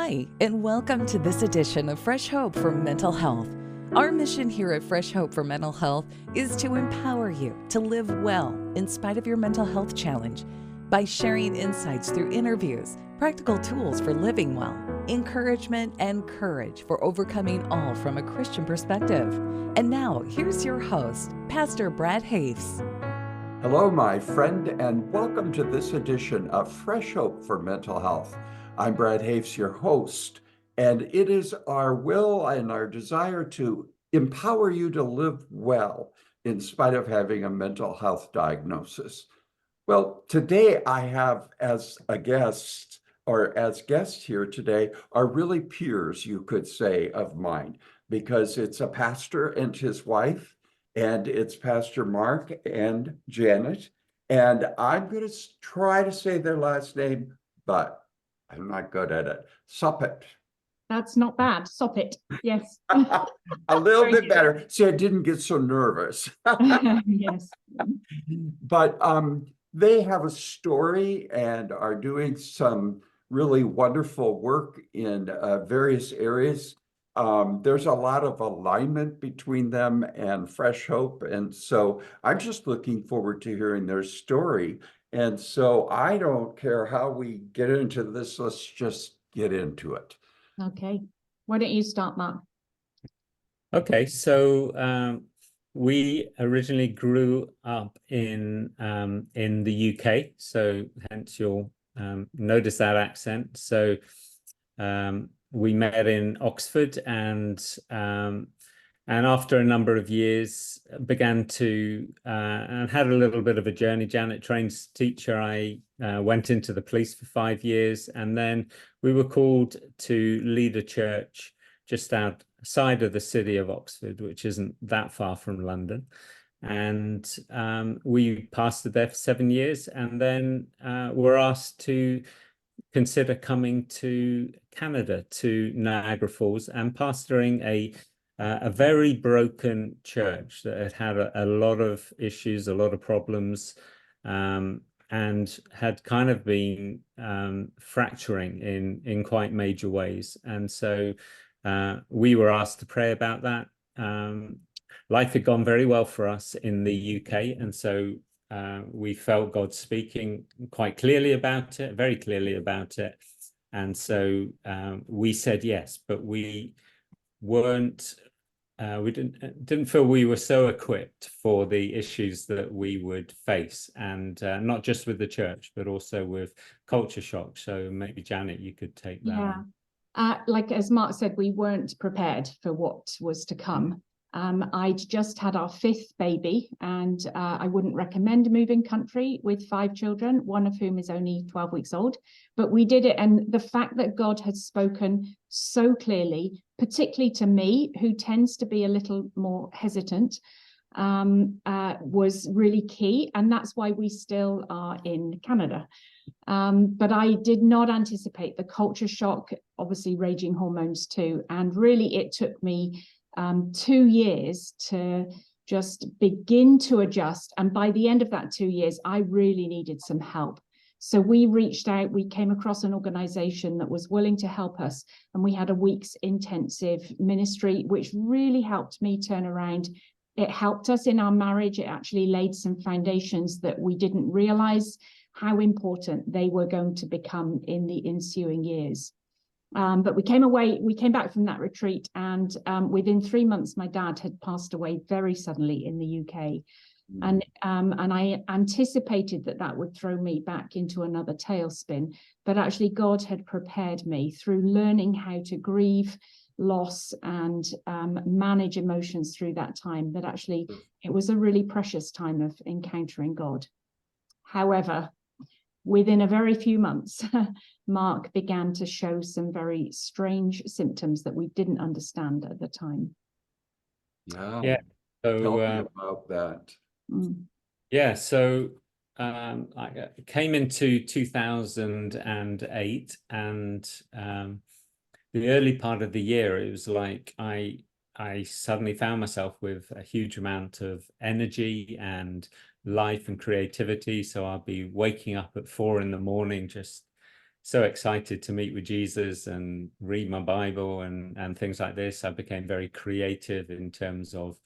Hi, and welcome to this edition of Fresh Hope for Mental Health. Our mission here at Fresh Hope for Mental Health is to empower you to live well in spite of your mental health challenge by sharing insights through interviews, practical tools for living well, encouragement, and courage for overcoming all from a Christian perspective. And now, here's your host, Pastor Brad Hafes. Hello, my friend, and welcome to this edition of Fresh Hope for Mental Health. I'm Brad Hafes, your host, and it is our will and our desire to empower you to live well in spite of having a mental health diagnosis. Well, today I have as a guest, or as guests here today, are really peers, you could say, of mine, because it's a pastor and his wife, and it's Pastor Mark and Janet. And I'm going to try to say their last name, but I'm not good at it. Soppitt. That's not bad. Soppitt, yes. A little bit better. See, I didn't get so nervous. Yes. But they have a story and are doing some really wonderful work in various areas. There's a lot of alignment between them and Fresh Hope. And so I'm just looking forward to hearing their story. And so I don't care how we get into this, let's just get into it. Okay. Why don't you start, Mark? Okay, so we originally grew up in the UK, so hence you'll notice that accent. So we met in Oxford, and after a number of years began to and had a little bit of a journey. Janet trained teacher. I went into the police for 5 years, and then we were called to lead a church just outside of the city of Oxford, which isn't that far from London. And we pastored there for 7 years, and then were asked to consider coming to Canada, to Niagara Falls, and pastoring a very broken church that had had a lot of issues, a lot of problems, and had kind of been fracturing in quite major ways. And so we were asked to pray about that. Life had gone very well for us in the UK, and so we felt God speaking quite clearly about it, very clearly about it. And so we said yes, but we weren't. We didn't feel we were so equipped for the issues that we would face, and not just with the church, but also with culture shock. So maybe Janet, you could take that. Yeah, like as Mark said, we weren't prepared for what was to come. I'd just had our 5th baby, and I wouldn't recommend moving country with 5 children, one of whom is only 12 weeks old. But we did it, and the fact that God had spoken so clearly, particularly to me, who tends to be a little more hesitant, was really key, and that's why we still are in Canada. But I did not anticipate the culture shock, obviously raging hormones too, and really it took me 2 years to just begin to adjust. And by the end of that 2 years, I really needed some help. So we reached out, we came across an organization that was willing to help us. And we had a week's intensive ministry, which really helped me turn around. It helped us in our marriage. It actually laid some foundations that we didn't realize how important they were going to become in the ensuing years. But we came back from that retreat, and within 3 months, my dad had passed away very suddenly in the UK. And I anticipated that would throw me back into another tailspin. But actually, God had prepared me through learning how to grieve loss and manage emotions through that time, that actually it was a really precious time of encountering God. However, within a very few months, Mark began to show some very strange symptoms that we didn't understand at the time. Yeah. So tell me about that. Yeah, so I came into 2008, and the early part of the year, it was like I suddenly found myself with a huge amount of energy and life and creativity. So I'll be waking up at 4 in the morning, just so excited to meet with Jesus and read my Bible and things like this. I became very creative in terms of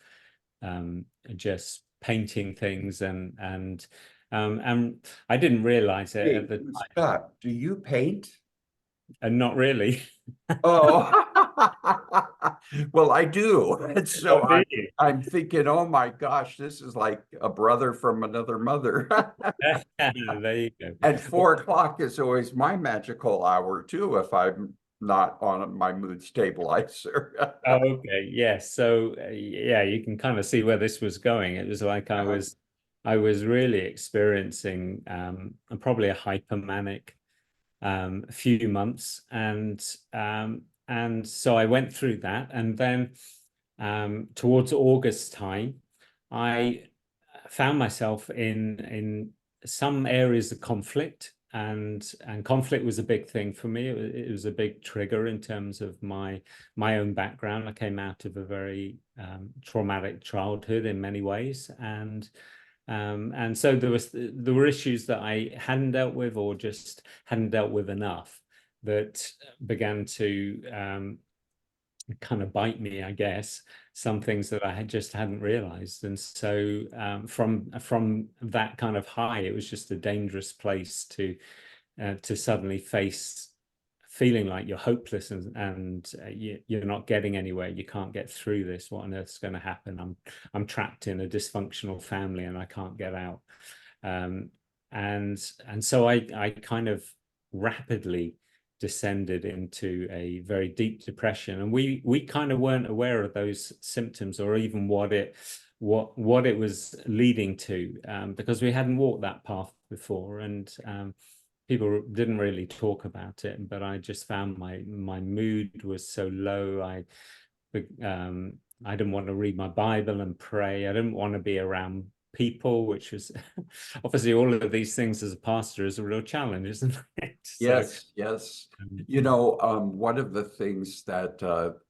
just painting things and I didn't realize it at the time. Stop. Do you paint? And not really. Oh, well, I do. And so Oh, do you? I'm thinking, oh my gosh, this is like a brother from another mother. There you go. And 4 o'clock is always my magical hour too, if I'm not on my mood stabilizer. Oh, okay, yes. So yeah, you can kind of see where this was going. It was like I was really experiencing probably a hypermanic few months, and so I went through that, and then towards August time, I found myself in some areas of conflict, and conflict was a big thing for me. It was a big trigger in terms of my own background. I came out of a very traumatic childhood in many ways, and so there were issues that I hadn't dealt with, or just hadn't dealt with enough, that began to kind of bite me, I guess, some things that I just hadn't realized. And so from that kind of high, it was just a dangerous place to suddenly face feeling like you're hopeless and you're not getting anywhere. You can't get through this. What on earth's going to happen? I'm trapped in a dysfunctional family and I can't get out. And so I kind of rapidly descended into a very deep depression, and we kind of weren't aware of those symptoms, or even what it was leading to, because we hadn't walked that path before, and people didn't really talk about it. But I just found my mood was so low. I didn't want to read my Bible and pray. I didn't want to be around people, which was obviously, all of these things as a pastor is a real challenge, isn't it? Yes, yes. You know, one of the things that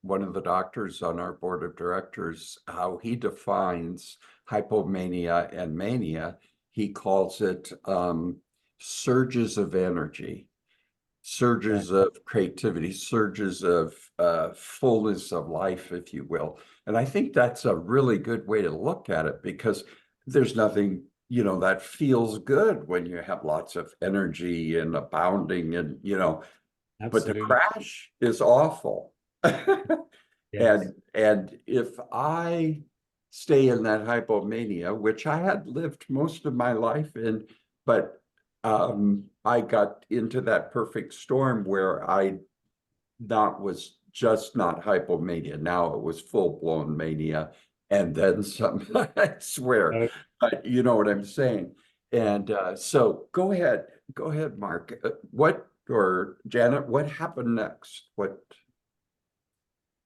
one of the doctors on our board of directors, how he defines hypomania and mania, he calls it surges of energy, surges of creativity, surges of fullness of life, if you will. And I think that's a really good way to look at it, because there's nothing, you know, that feels good when you have lots of energy and abounding, and, you know, but the crash is awful. Yes. And if I stay in that hypomania, which I had lived most of my life in, but I got into that perfect storm where was just not hypomania. Now it was full-blown mania, and then some, I swear. But you know what I'm saying. And so go ahead, Mark. Or Janet, what happened next?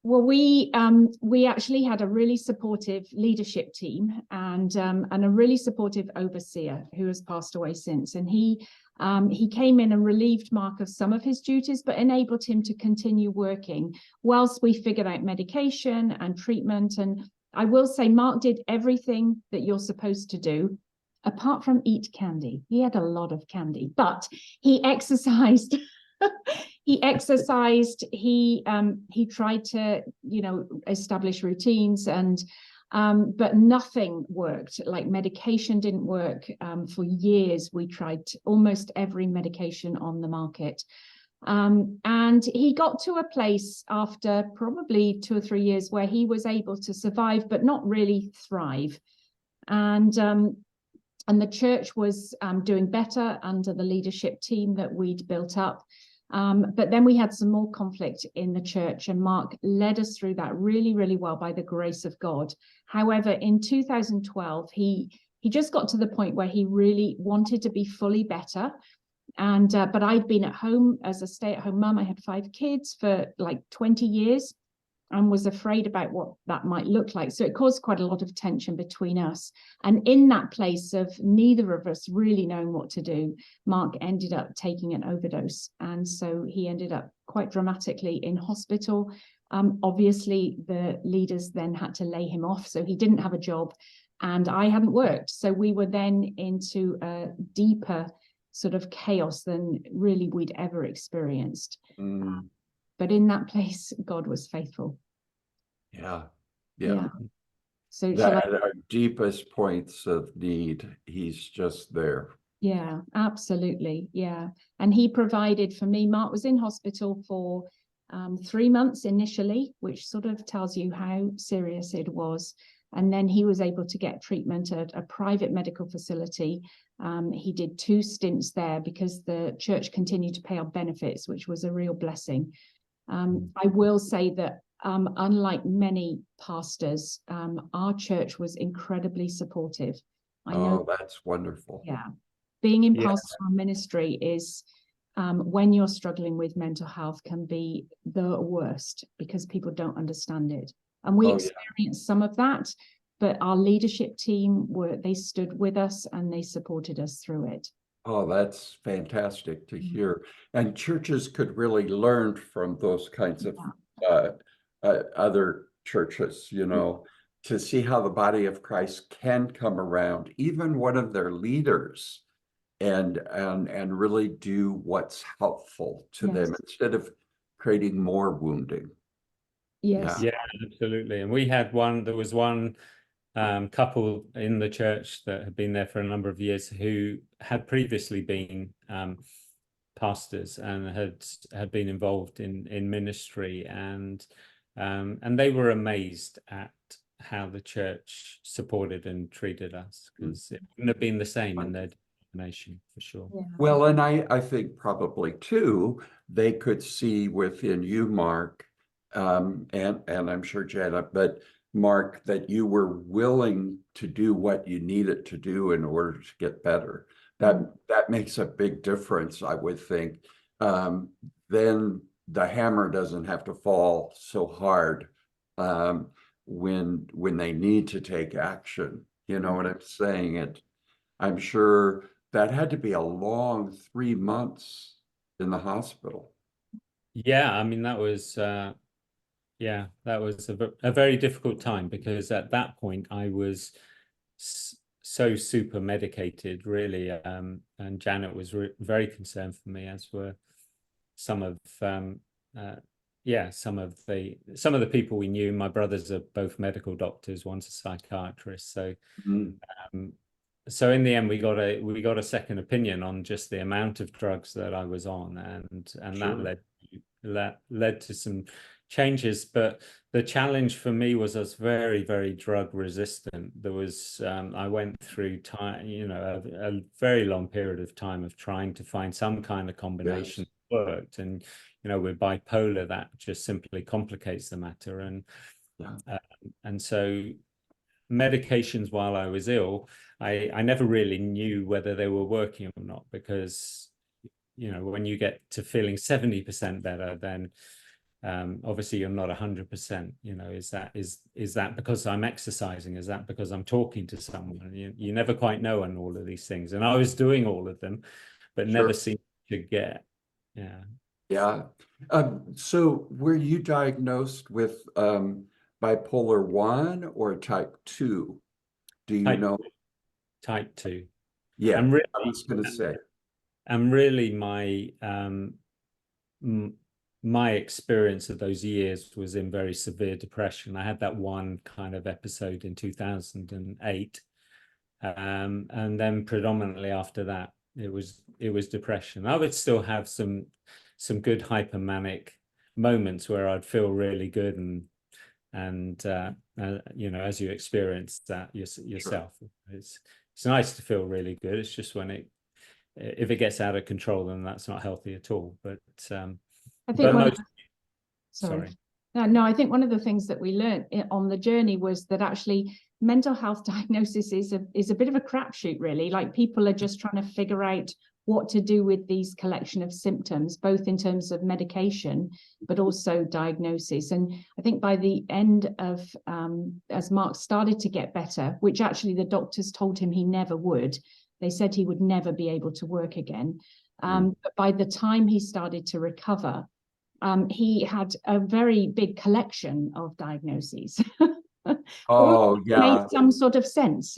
Well, we actually had a really supportive leadership team, and a really supportive overseer who has passed away since. And he came in and relieved Mark of some of his duties, but enabled him to continue working whilst we figured out medication and treatment. And I will say, Mark did everything that you're supposed to do, apart from eat candy. He had a lot of candy, but he exercised. He exercised. He tried to, you know, establish routines, and but nothing worked. Like medication didn't work. For years, we tried almost every medication on the market. And he got to a place after probably 2 or 3 years where he was able to survive, but not really thrive. And the church was doing better under the leadership team that we'd built up. But then we had some more conflict in the church, and Mark led us through that really, really well by the grace of God. However, in 2012, he just got to the point where he really wanted to be fully better. And but I'd been at home as a stay-at-home mum. I had 5 kids for like 20 years and was afraid about what that might look like. So it caused quite a lot of tension between us. And in that place of neither of us really knowing what to do, Mark ended up taking an overdose. And so he ended up quite dramatically in hospital. Obviously, the leaders then had to lay him off, so he didn't have a job, and I hadn't worked. So we were then into a deeper sort of chaos than really we'd ever experienced. Mm. But in that place, God was faithful. Yeah. So That at our deepest points of need, he's just there. Yeah, absolutely. Yeah. And he provided for me. Mark was in hospital for 3 months initially, which sort of tells you how serious it was. And then he was able to get treatment at a private medical facility. He did 2 stints there because the church continued to pay our benefits, which was a real blessing. I will say that unlike many pastors, our church was incredibly supportive. I know. Oh, that's wonderful. Yeah. Being in pastoral ministry is, when you're struggling with mental health, can be the worst because people don't understand it. And we experienced some of that, but our leadership team they stood with us and they supported us through it. Oh, that's fantastic to hear. And churches could really learn from those kinds of other churches, you know, to see how the body of Christ can come around, even one of their leaders, and really do what's helpful to them instead of creating more wounding. Yes. Yeah, absolutely. And there was one couple in the church that had been there for a number of years who had previously been pastors and had been involved in ministry, and they were amazed at how the church supported and treated us, because it wouldn't have been the same in their nation, for sure. Yeah. Well, and I think probably too, they could see within you, Mark, and I'm sure Janet, but Mark, that you were willing to do what you needed to do in order to get better. That makes a big difference, I would think. Then the hammer doesn't have to fall so hard when they need to take action. You know what I'm saying? I'm sure that had to be a long 3 months in the hospital. Yeah, I mean, that was a very difficult time, because at that point I was so super medicated, really, and Janet was very concerned for me, as were some of the people we knew. My brothers are both medical doctors, one's a psychiatrist, so so in the end we got a second opinion on just the amount of drugs that I was on, and that led to some changes. But the challenge for me was I was very, very drug resistant. There was I went through time, a very long period of time of trying to find some kind of combination that worked, and with bipolar, that just simply complicates the matter. And so medications while I was ill, I never really knew whether they were working or not, because when you get to feeling 70% better, then obviously you're not 100%. Is that because I'm exercising? Is that because I'm talking to someone? You never quite know on all of these things, and I was doing all of them, but never seemed to get. So were you diagnosed with bipolar 1 or type 2? Do you know? Type 2. Yeah, really, I was going to say. And really, my experience of those years was in very severe depression. I had that one kind of episode in 2008, and then predominantly after that, it was depression. I would still have some good hypermanic moments where I'd feel really good, and as you experience that yourself, it's nice to feel really good. It's just if it gets out of control, then that's not healthy at all. But I think I think one of the things that we learned on the journey was that actually mental health diagnosis is a bit of a crapshoot, really. Like, people are just trying to figure out what to do with these collection of symptoms, both in terms of medication, but also diagnosis. And I think by the end of, as Mark started to get better, which actually the doctors told him he never would, they said he would never be able to work again. But by the time he started to recover, he had a very big collection of diagnoses. Oh, yeah. Made some sort of sense.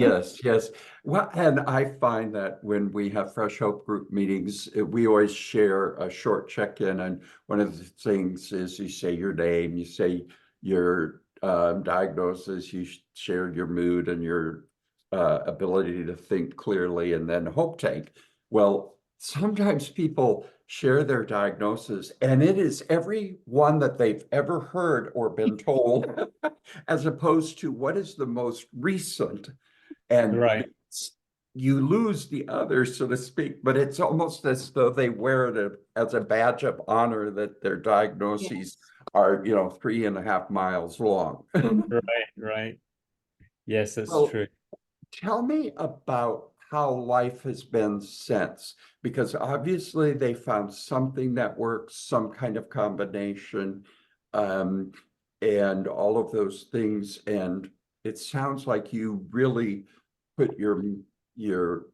Yes, yes. Well, and I find that when we have Fresh Hope group meetings, we always share a short check-in. And one of the things is you say your name, you say your diagnosis, you share your mood and your ability to think clearly, and then hope tank. Well, sometimes people share their diagnosis, and it is every one that they've ever heard or been told, as opposed to what is the most recent. And Right. you lose the others, so to speak, but it's almost as though they wear it as a badge of honor that their diagnoses Yes. are, 3.5 miles long. Right, right. Yes, that's Well, true. tell me about how life has been since, because obviously they found something that works, some kind of combination, um, and all of those things. And it sounds like you really put your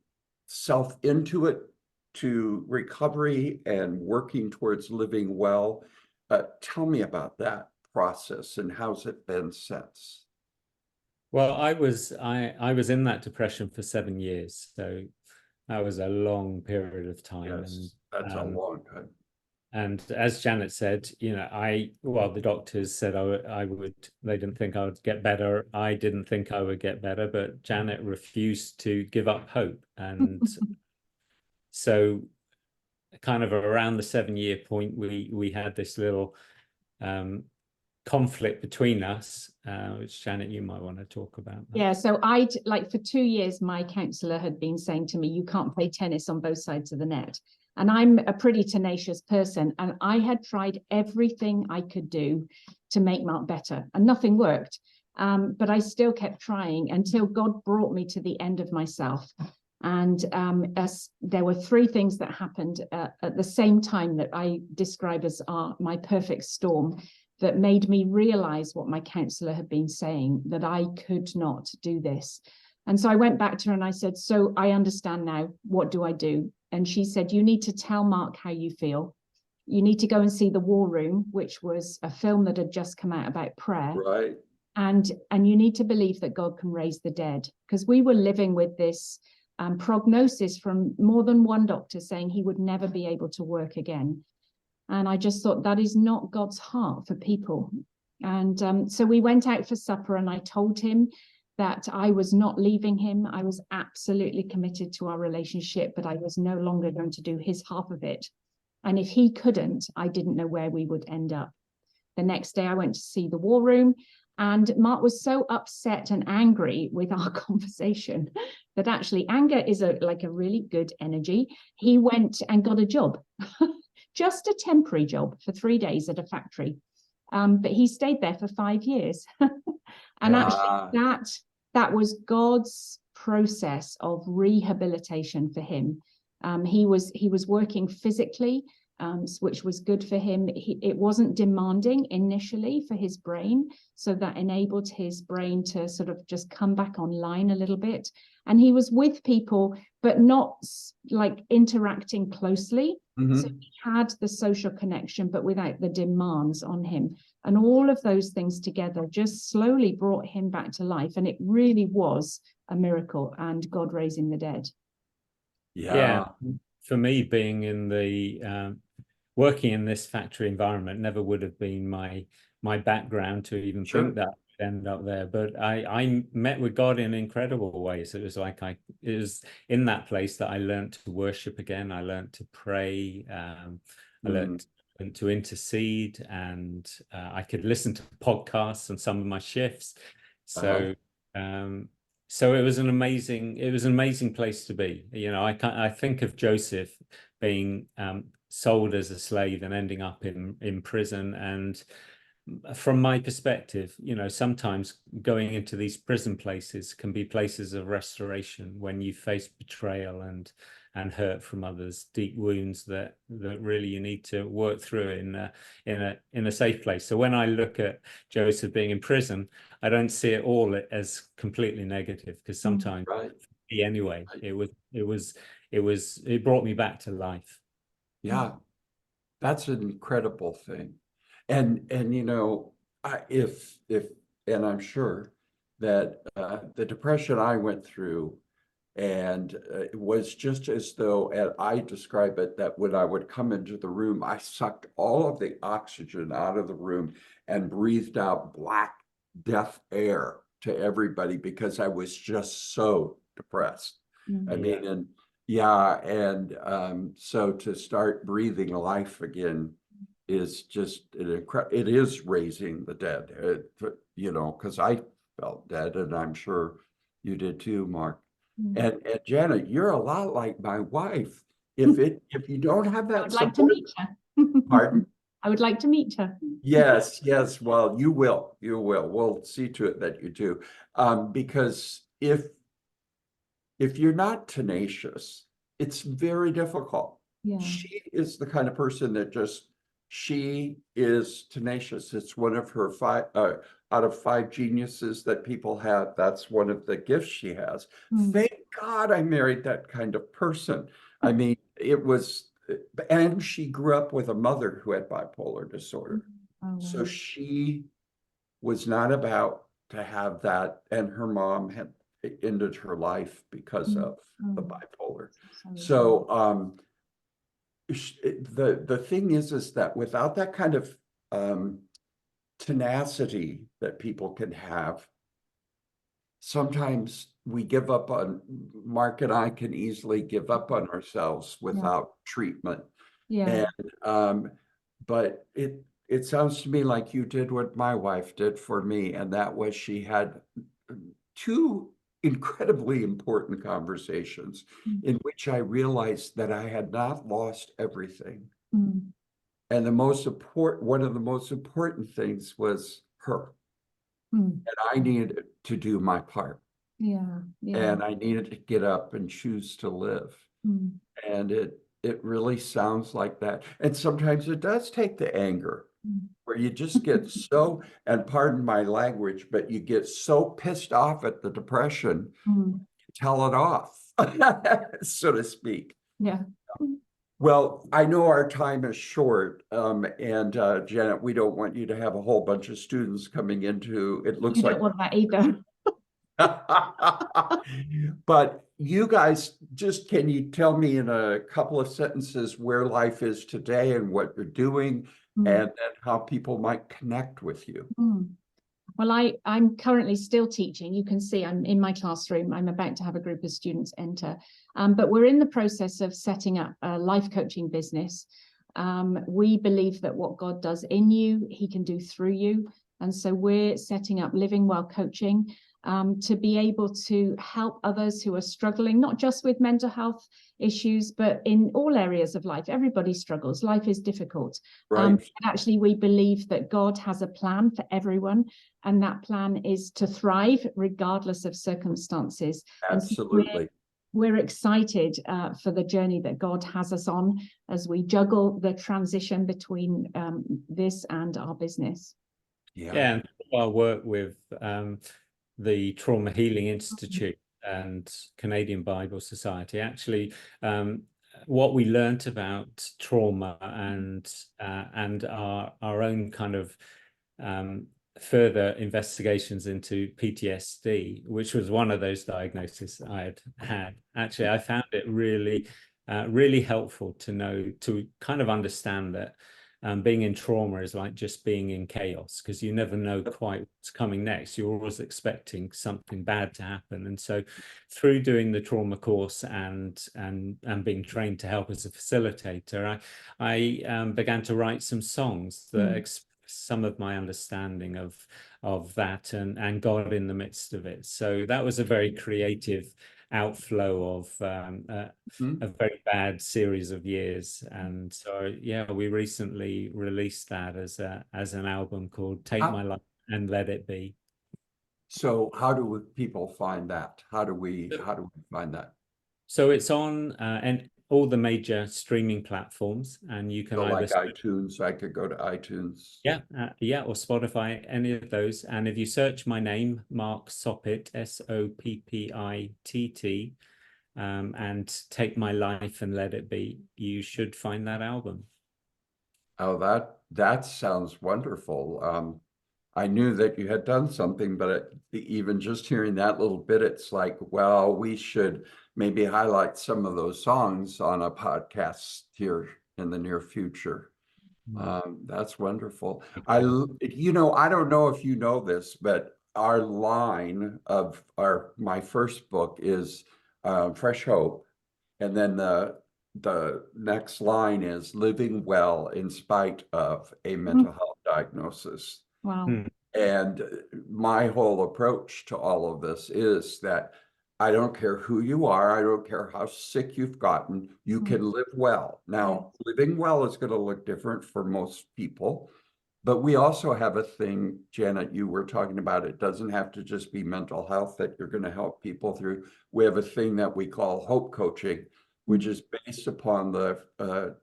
self into it, to recovery and working towards living well. Tell me about that process and how's it been since? Well, I was in that depression for 7 years, so that was a long period of time. Yes, that's a long time. And as Janet said, well, the doctors said I would, they didn't think I would get better. I didn't think I would get better, but Janet refused to give up hope. And so kind of around the 7 year point, we had this little conflict between us, which Janet, you might want to talk about that. Yeah, so like for 2 years, my counselor had been saying to me, you can't play tennis on both sides of the net. And I'm a pretty tenacious person. And I had tried everything I could do to make Mark better, and nothing worked. But I still kept trying until God brought me to the end of myself. And there were three things that happened at the same time that I describe as my perfect storm, that made me realize what my counselor had been saying, that I could not do this. And so I went back to her and I said, so I understand now, what do I do? And she said, you need to tell Mark how you feel. You need to go and see The War Room, which was a film that had just come out about prayer. Right. And you need to believe that God can raise the dead, because we were living with this prognosis from more than one doctor saying he would never be able to work again. And I just thought that is not God's heart for people. And so we went out for supper and I told him that I was not leaving him. I was absolutely committed to our relationship, but I was no longer going to do his half of it. And if he couldn't, I didn't know where we would end up. The next day I went to see The War Room, and Mark was so upset and angry with our conversation that actually anger is like a really good energy. He went and got a job. Just a temporary job for 3 days at a factory. But he stayed there for 5 years. And actually that was God's process of rehabilitation for him. He was working physically, which was good for him. It wasn't demanding initially for his brain, so that enabled his brain to sort of just come back online a little bit. And he was with people, but not like interacting closely. Mm-hmm. So he had the social connection, but without the demands on him. And all of those things together just slowly brought him back to life. And it really was a miracle, and God raising the dead. Yeah. For me, being in the working in this factory environment never would have been my background to even think that I'd end up there. But I met with God in incredible ways. It was like it was in that place that I learned to worship again. I learned to pray. I learned to intercede, and I could listen to podcasts on some of my shifts. So. So it was an amazing place to be. I think of Joseph being sold as a slave and ending up in prison. And from my perspective, sometimes going into these prison places can be places of restoration when you face betrayal and hurt from others, deep wounds that really you need to work through in a safe place. So when I look at Joseph being in prison, I don't see it all as completely negative, because sometimes anyway, it brought me back to life. Yeah, that's an incredible thing. And if and I'm sure that the depression I went through, and it was just as though, and I describe it, that when I would come into the room, I sucked all of the oxygen out of the room and breathed out black death air to everybody because I was just so depressed. I mean, and yeah, and so to start breathing life again is just it is raising the dead, you know, because I felt dead, and I'm sure you did too, Mark. And Janet, you're a lot like my wife. If you don't have I that would like to support, meet her. pardon? I would like to meet her. Yes, yes. Well, you will. You will. We'll see to it that you do. Because if you're not tenacious, it's very difficult. Yeah. She is the kind of person that she is tenacious. It's one of her out of 5 geniuses that people have. That's one of the gifts she has. Thank God I married that kind of person. I mean, and she grew up with a mother who had bipolar disorder. Oh, So wow. she was not about to have that, and her mom had ended her life because of the bipolar. So the thing is that without that kind of tenacity that people can have, sometimes we give up on, Mark and I can easily give up on ourselves without treatment. Yeah. And but it sounds to me like you did what my wife did for me, and that was she had 2 incredibly important conversations in which I realized that I had not lost everything. And one of the most important things was her. And I needed to do my part. Yeah. And I needed to get up and choose to live. And it really sounds like that. And sometimes it does take the anger, where you just get so, and pardon my language, but you get so pissed off at the depression, you tell it off, so to speak. Yeah. Well, I know our time is short, and Janet, we don't want you to have a whole bunch of students coming into, it looks You like. don't want that either. But you guys, just can you tell me in a couple of sentences where life is today and what you're doing, and then how people might connect with you? Well, I'm currently still teaching. You can see I'm in my classroom. I'm about to have a group of students enter. But we're in the process of setting up a life coaching business. We believe that what God does in you, he can do through you. And so we're setting up Living Well Coaching to be able to help others who are struggling, not just with mental health issues, but in all areas of life. Everybody struggles. Life is difficult. Right. Actually, we believe that God has a plan for everyone, and that plan is to thrive regardless of circumstances. Absolutely. And so we're excited for the journey that God has us on as we juggle the transition between this and our business. Yeah, and our work with the Trauma Healing Institute and Canadian Bible Society, actually, what we learnt about trauma and our own kind of further investigations into PTSD, which was one of those diagnoses I had. Actually, I found it really, really helpful to know, to kind of understand that being in trauma is like just being in chaos, because you never know quite what's coming next. You're always expecting something bad to happen. And so through doing the trauma course and being trained to help as a facilitator, I began to write some songs that express some of my understanding of that and God in the midst of it. So that was a very creative outflow of a very bad series of years. And so yeah, we recently released that as an album called Take My Life and Let It Be. So how do people find that? How do we find that? So it's on and all the major streaming platforms, and you can So either like iTunes, I could go to iTunes. yeah, or Spotify, any of those. And if you search my name, Mark Soppitt, Soppitt, and Take My Life and Let It Be, you should find that album. Oh, that sounds wonderful. I knew that you had done something, but even just hearing that little bit, it's like, well, we should maybe highlight some of those songs on a podcast here in the near future. That's wonderful. I don't know if you know this, but our line of my first book is Fresh Hope. And then the next line is living well in spite of a mental health diagnosis. Wow. And my whole approach to all of this is that I don't care who you are, I don't care how sick you've gotten, you can live well. Now, living well is going to look different for most people, but we also have a thing, Janet, you were talking about, it doesn't have to just be mental health that you're going to help people through. We have a thing that we call hope coaching, which is based upon the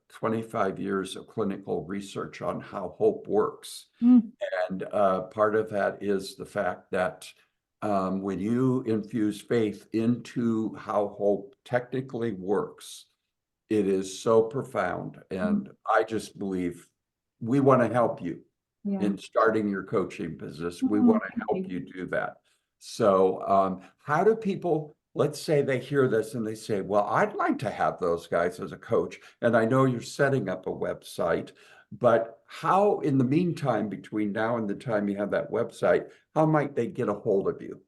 25 years of clinical research on how hope works. And part of that is the fact that when you infuse faith into how hope technically works, it is so profound. And I just believe we want to help you in starting your coaching business. We want to help you do that. So how do people, let's say they hear this and they say, well, I'd like to have those guys as a coach. And I know you're setting up a website, but how, in the meantime, between now and the time you have that website, how might they get a hold of you?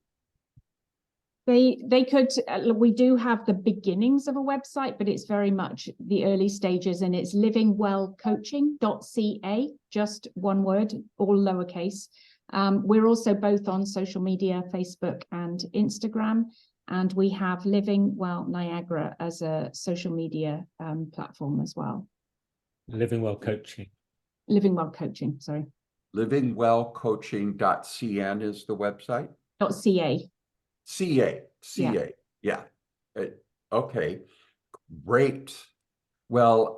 They could, we do have the beginnings of a website, but it's very much the early stages, and it's livingwellcoaching.ca, just one word, all lowercase. We're also both on social media, Facebook and Instagram, and we have Living Well Niagara as a social media platform as well. Living Well Coaching. Living Well Coaching, sorry. Livingwellcoaching.cn is the website? .ca. CA. Yeah. Okay, great. Well,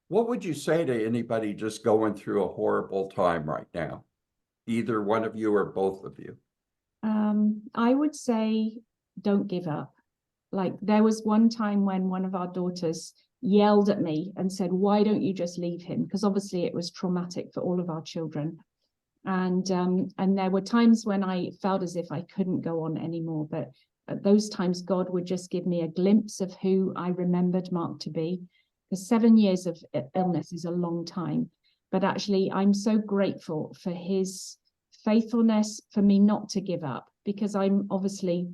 what would you say to anybody just going through a horrible time right now? Either one of you or both of you? I would say don't give up. Like, there was one time when one of our daughters yelled at me and said, why don't you just leave him? Because obviously it was traumatic for all of our children. And there were times when I felt as if I couldn't go on anymore. But at those times, God would just give me a glimpse of who I remembered Mark to be. Because 7 years of illness is a long time. But actually, I'm so grateful for his faithfulness, for me not to give up, because I'm obviously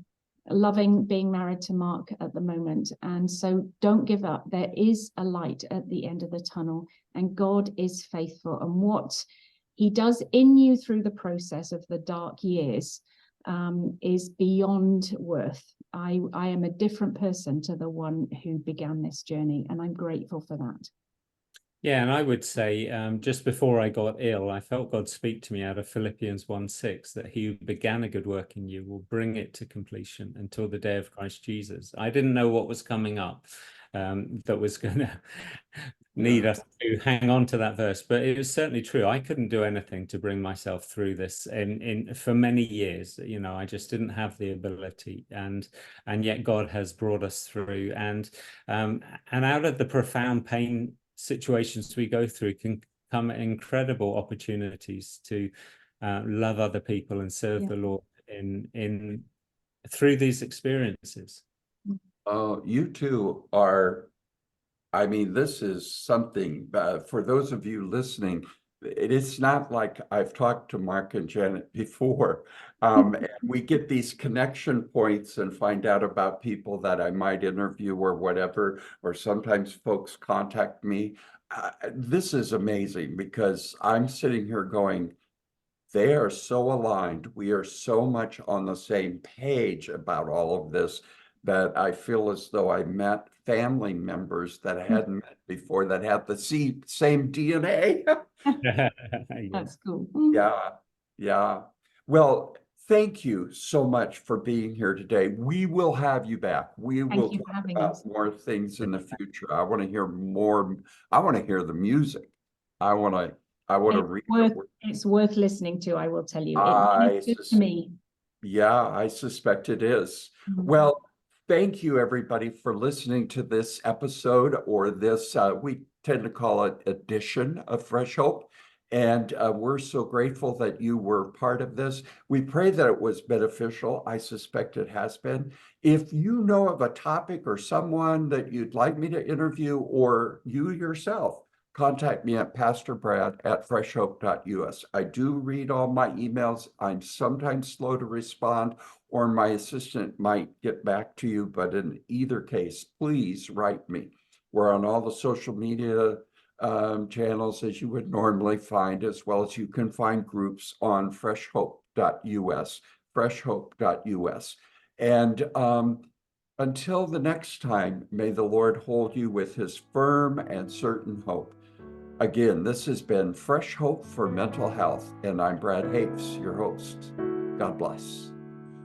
loving being married to Mark at the moment. And so don't give up. There is a light at the end of the tunnel, and God is faithful. And what he does in you through the process of the dark years is beyond worth. I am a different person to the one who began this journey, and I'm grateful for that. Yeah, and I would say just before I got ill, I felt God speak to me out of Philippians 1:6, that he who began a good work in you will bring it to completion until the day of Christ Jesus. I didn't know what was coming up that was going to need us to hang on to that verse, but it was certainly true. I couldn't do anything to bring myself through this for many years. You know, I just didn't have the ability, and yet God has brought us through, and out of the profound pain situations we go through can come incredible opportunities to love other people and serve the Lord in through these experiences. You two are, I mean, this is something for those of you listening. It's not like I've talked to Mark and Janet before. And we get these connection points and find out about people that I might interview or whatever, or sometimes folks contact me. This is amazing because I'm sitting here going, they are so aligned. We are so much on the same page about all of this that I feel as though I met family members that I hadn't met before that had the same DNA. That's cool. Yeah. Well, thank you so much for being here today. We will have you back. We will talk about more things in the future. I want to hear more. I want to hear the music. I want to read it. It's worth listening to, I will tell you. It means to me. Yeah, I suspect it is. Well, thank you, everybody, for listening to this episode, or this, we tend to call it edition of Fresh Hope. And we're so grateful that you were part of this. We pray that it was beneficial. I suspect it has been. If you know of a topic or someone that you'd like me to interview, or you yourself, contact me at pastorbrad@freshhope.us. I do read all my emails. I'm sometimes slow to respond, or my assistant might get back to you, but in either case, please write me. We're on all the social media channels as you would normally find, as well as you can find groups on freshhope.us, freshhope.us. And until the next time, may the Lord hold you with his firm and certain hope. Again, this has been Fresh Hope for Mental Health, and I'm Brad Hapes, your host. God bless.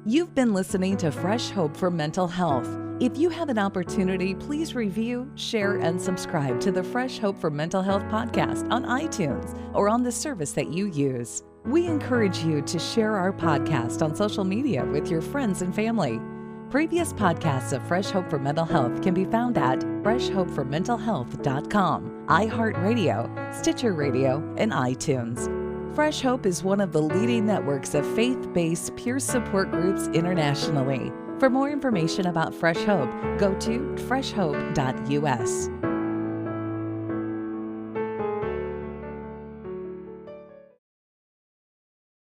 You've been listening to Fresh Hope for Mental Health. If you have an opportunity, please review, share, and subscribe to the Fresh Hope for Mental Health podcast on iTunes or on the service that you use. We encourage you to share our podcast on social media with your friends and family. Previous podcasts of Fresh Hope for Mental Health can be found at freshhopeformentalhealth.com, iHeartRadio, Stitcher Radio, and iTunes. Fresh Hope is one of the leading networks of faith-based peer support groups internationally. For more information about Fresh Hope, go to freshhope.us.